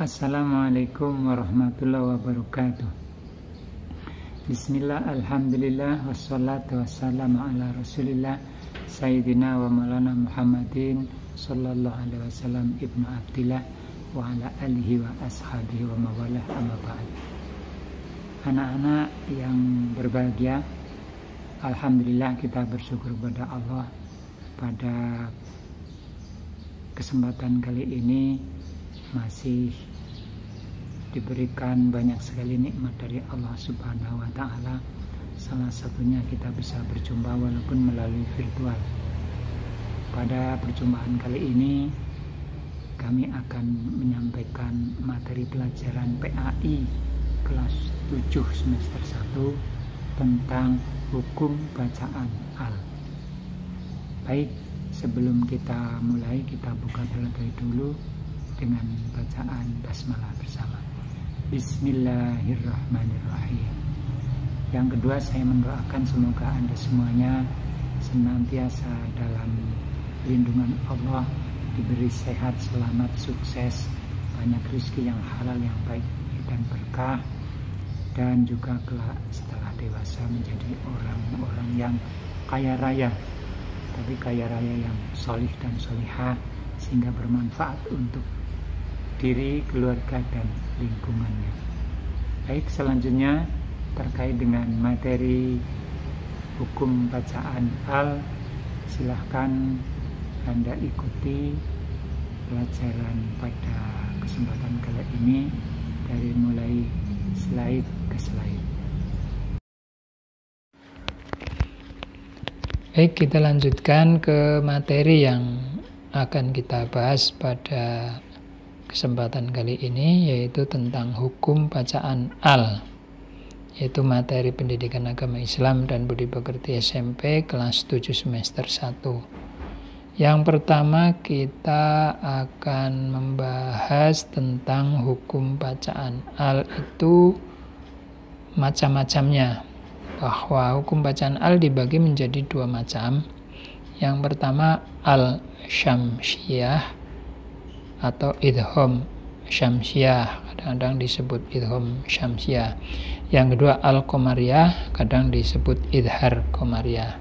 Assalamualaikum warahmatullahi wabarakatuh. Bismillah, alhamdulillah, wassalatu wassalamu ala rasulillah Sayyidina wa maulana Muhammadin sallallahu alaihi wasallam ibnu Abdillah wa ala alihi wa ashabihi wa mawalah, amma ba'd. Anak-anak yang berbahagia, alhamdulillah kita bersyukur kepada Allah pada kesempatan kali ini masih diberikan banyak sekali nikmat dari Allah Subhanahu wa Ta'ala. Salah satunya kita bisa berjumpa walaupun melalui virtual. Pada perjumpaan kali ini kami akan menyampaikan materi pelajaran PAI kelas 7 semester 1 tentang hukum bacaan al. Baik, sebelum kita mulai, kita buka terlebih dulu dengan bacaan basmalah bersama. Bismillahirrahmanirrahim. Yang kedua, saya mendoakan semoga Anda semuanya senantiasa dalam lindungan Allah, diberi sehat, selamat, sukses, banyak rezeki yang halal, yang baik dan berkah, dan juga kelak setelah dewasa menjadi orang-orang yang kaya raya, tapi kaya raya yang solih dan solihah, sehingga bermanfaat untuk diri, keluarga, dan lingkungannya. Baik, selanjutnya terkait dengan materi hukum bacaan al, silahkan Anda ikuti pelajaran pada kesempatan kali ini dari mulai slide ke slide. Baik, kita lanjutkan ke materi yang akan kita bahas pada kesempatan kali ini, yaitu tentang hukum bacaan al, yaitu materi pendidikan agama Islam dan budi pekerti SMP kelas 7 semester 1. Yang pertama, kita akan membahas tentang hukum bacaan al itu macam-macamnya, bahwa hukum bacaan al dibagi menjadi dua macam. Yang pertama al-syamsiyah atau idhom syamsiyah, kadang-kadang disebut idhom syamsiyah. Yang kedua al-qamariyah, kadang disebut idhar qamariyah.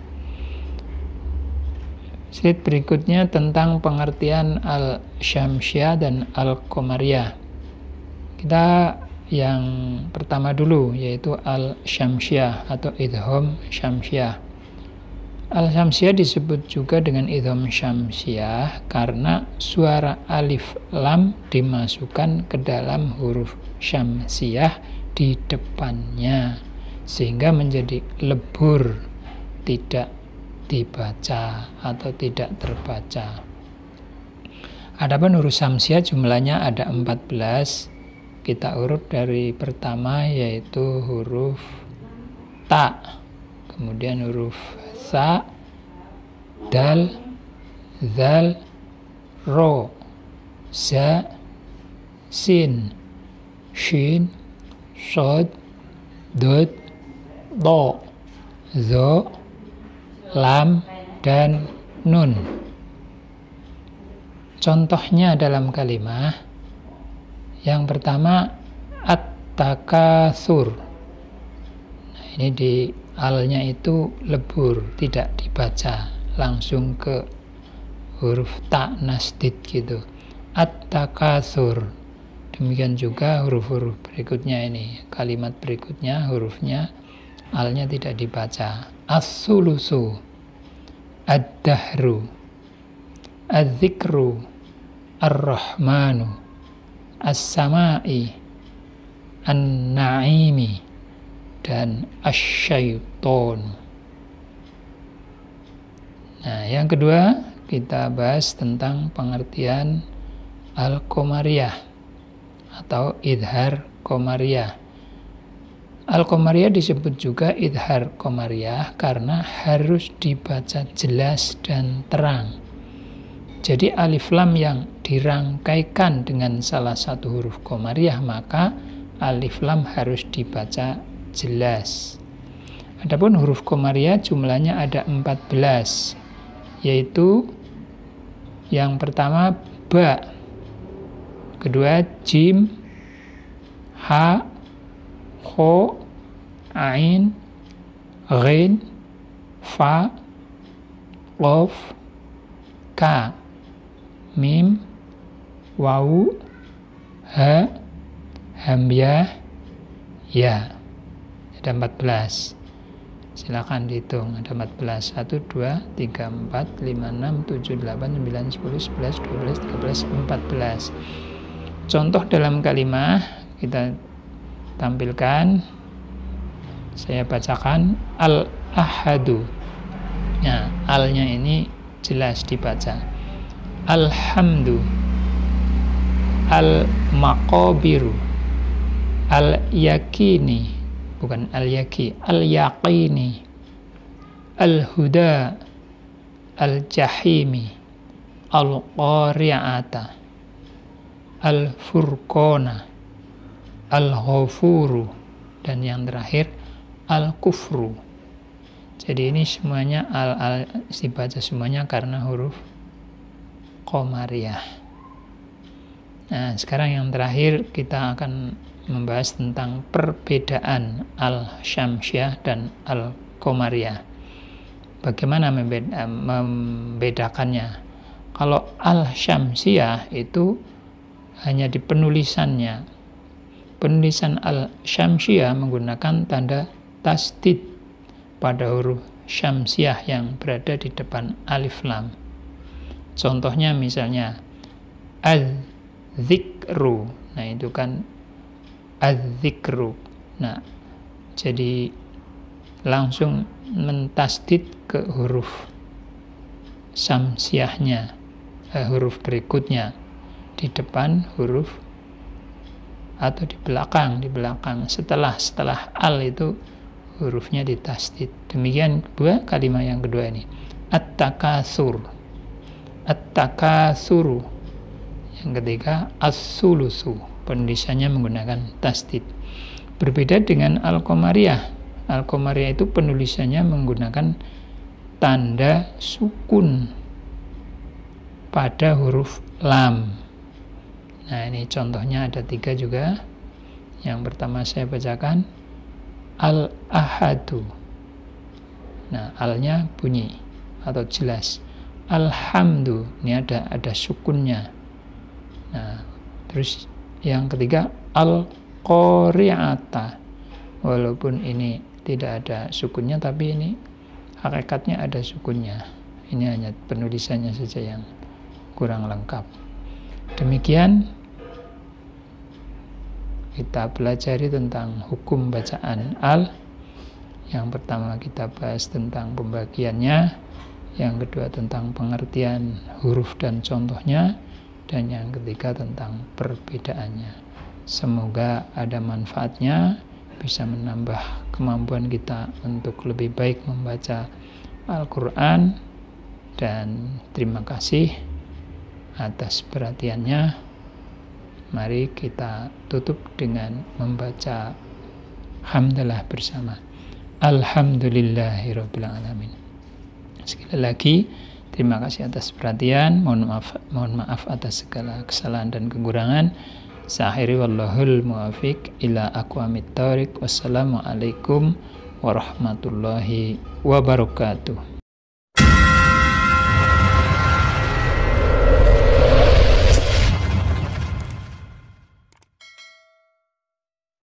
Slide berikutnya tentang pengertian al-syamsiyah dan al-qamariyah. Kita yang pertama dulu, yaitu al-syamsiyah atau idhom syamsiyah. Al-syamsiyah disebut juga dengan idhom syamsiyah karena suara alif lam dimasukkan ke dalam huruf syamsiyah di depannya, sehingga menjadi lebur, tidak dibaca atau tidak terbaca. Adapun huruf syamsiyah jumlahnya ada 14. Kita urut dari pertama, yaitu huruf ta, kemudian huruf sa, dal, zal, ro, za, sin, shin, sod, dod, do, zo, lam, dan nun. Contohnya dalam kalimah yang pertama at-takatsur. Nah, ini di alnya itu lebur, tidak dibaca, langsung ke huruf ta nasdid gitu, at-takatsur. Demikian juga huruf-huruf berikutnya, ini kalimat berikutnya hurufnya alnya tidak dibaca. As-sulusu, ad-dahru, az-zikru, ar-rahmanu, as-sama'i, an-na'imi, dan asyaiton. Nah, yang kedua kita bahas tentang pengertian al-qamariyah atau idhar qamariyah. Al-qamariyah disebut juga idhar qamariyah karena harus dibaca jelas dan terang. Jadi alif lam yang dirangkaikan dengan salah satu huruf qamariyah, maka alif lam harus dibaca jelas. Adapun huruf qamariyah jumlahnya ada 14, yaitu yang pertama ba, kedua jim, ha, kho, ain, ghin, fa, qaf, ka, mim, wawu, ha, hamzah, ya. Ada 14. Silakan dihitung, ada 14. 1, 2, 3, 4, 5, 6, 7, 8, 9, 10, 11, 12, 13, 14. Contoh dalam kalimah kita tampilkan. Saya bacakan al-ahadu. Nah, alnya ini jelas dibaca. Alhamdu, al-maqabiru, al-yakini, bukan al-yaki, al-yaqini, al-huda, al-jahimi, al-qari'ata, al-furqona, al-ghafuru, dan yang terakhir al-kufru. Jadi ini semuanya al dibaca semuanya karena huruf qamariyah. Nah, sekarang yang terakhir kita akan membahas tentang perbedaan al-syamsiyah dan al-qamariyah. Bagaimana membedakannya? Kalau al-syamsiyah itu hanya di penulisannya. Penulisan al-syamsiyah menggunakan tanda tasdid pada huruf syamsiyah yang berada di depan alif lam. Contohnya misalnya az-zikru. Nah, itu kan az-zikru. Nah, jadi langsung mentasdid ke huruf syamsiyahnya, huruf berikutnya di depan huruf atau di belakang setelah al itu hurufnya ditasdid. Demikian kedua kalimat yang kedua ini at-takatsur, at-takatsuru. Yang ketiga as-sulusu, penulisannya menggunakan tasdid. Berbeda dengan al-qamariyah. Al-qamariyah itu penulisannya menggunakan tanda sukun pada huruf lam. Nah, ini contohnya ada 3 juga. Yang pertama saya bacakan al-ahadu. Nah, alnya bunyi atau jelas. Alhamdu, ini ada sukunnya. Nah, terus yang ketiga al-qari'ata. Walaupun ini tidak ada sukunnya, tapi ini hakikatnya ada sukunnya. Ini hanya penulisannya saja yang kurang lengkap. Demikian kita pelajari tentang hukum bacaan al. Yang pertama kita bahas tentang pembagiannya, yang kedua tentang pengertian huruf dan contohnya, dan yang ketiga tentang perbedaannya. Semoga ada manfaatnya, bisa menambah kemampuan kita untuk lebih baik membaca Al-Quran, dan terima kasih atas perhatiannya. Mari kita tutup dengan membaca hamdalah bersama. Alhamdulillahirabbil alamin. Sekali lagi terima kasih atas perhatian. Mohon maaf atas segala kesalahan dan kekurangan. Sahiri wallahul muwafiq ila aqwamit thoriq. Wassalamualaikum warahmatullahi wabarakatuh.